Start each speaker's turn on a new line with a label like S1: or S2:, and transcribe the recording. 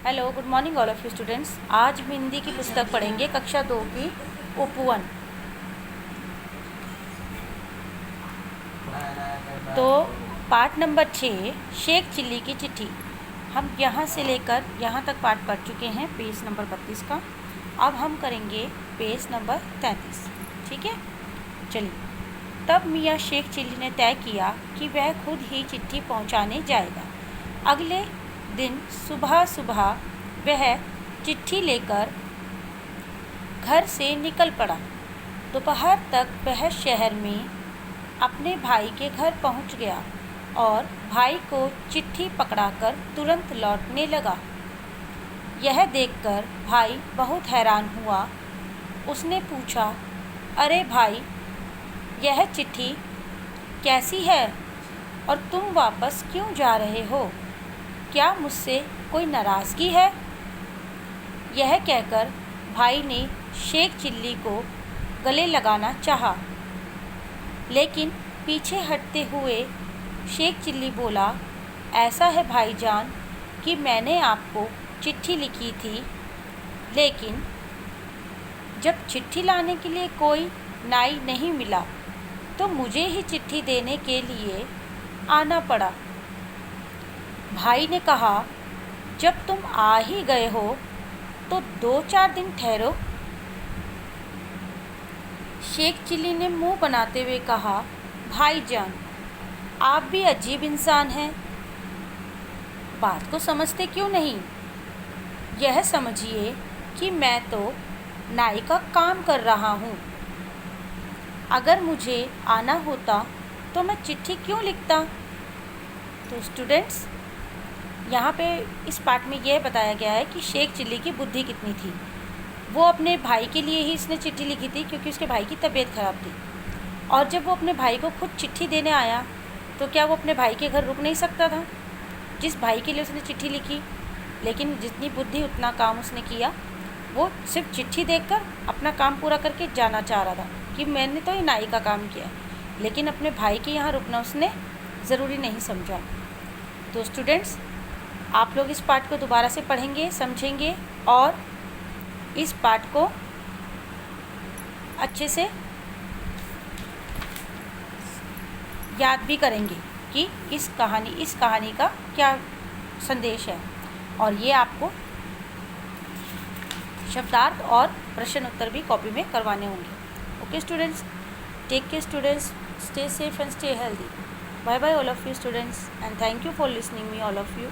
S1: Hello, good morning all of you students. आज हम हिंदी की पुस्तक पढ़ेंगे कक्षा 2 की उपवन। तो पाठ नंबर 6 शेख चिल्ली की चिट्ठी। हम यहाँ से लेकर यहाँ तक पाठ पढ़ चुके हैं, पेज नंबर 32 का। अब हम करेंगे पेज नंबर 33। ठीक है, चलिए। तब मियाँ शेख चिल्ली ने तय किया कि वह खुद ही चिट्ठी पहुँचाने जाएगा। अगले दिन सुबह सुबह वह चिट्ठी लेकर घर से निकल पड़ा। दोपहर तक वह शहर में अपने भाई के घर पहुंच गया और भाई को चिट्ठी पकड़ाकर तुरंत लौटने लगा। यह देखकर भाई बहुत हैरान हुआ। उसने पूछा, अरे भाई, यह चिट्ठी कैसी है और तुम वापस क्यों जा रहे हो? क्या मुझसे कोई नाराज़गी है? यह कहकर भाई ने शेख चिल्ली को गले लगाना चाहा, लेकिन पीछे हटते हुए शेख चिल्ली बोला, ऐसा है भाईजान कि मैंने आपको चिट्ठी लिखी थी, लेकिन जब चिट्ठी लाने के लिए कोई नाई नहीं मिला तो मुझे ही चिट्ठी देने के लिए आना पड़ा। भाई ने कहा, जब तुम आ ही गए हो तो 2-4 दिन ठहरो। शेख चिल्ली ने मुंह बनाते हुए कहा, भाईजान, आप भी अजीब इंसान हैं। बात को समझते क्यों नहीं? यह समझिए कि मैं तो नाई का काम कर रहा हूँ। अगर मुझे आना होता तो मैं चिट्ठी क्यों लिखता? तो स्टूडेंट्स, यहाँ पे इस पाठ में यह बताया गया है कि शेख चिल्ली की बुद्धि कितनी थी। वो अपने भाई के लिए ही इसने चिट्ठी लिखी थी, क्योंकि उसके भाई की तबीयत ख़राब थी। और जब वो अपने भाई को खुद चिट्ठी देने आया तो क्या वो अपने भाई के घर रुक नहीं सकता था? जिस भाई के लिए उसने चिट्ठी लिखी, लेकिन जितनी बुद्धि उतना काम उसने किया। वो सिर्फ चिट्ठी देखकर अपना काम पूरा करके जाना चाह रहा था कि मैंने तो ये नाई का काम किया, लेकिन अपने भाई के यहाँ रुकना उसने ज़रूरी नहीं समझा। तो स्टूडेंट्स, आप लोग इस पाठ को दोबारा से पढ़ेंगे, समझेंगे और इस पाठ को अच्छे से याद भी करेंगे कि इस कहानी का क्या संदेश है। और ये आपको शब्दार्थ और प्रश्न उत्तर भी कॉपी में करवाने होंगे। Okay students, take care students, stay safe and stay healthy. Bye bye all of you students, and thank you for listening me all of you.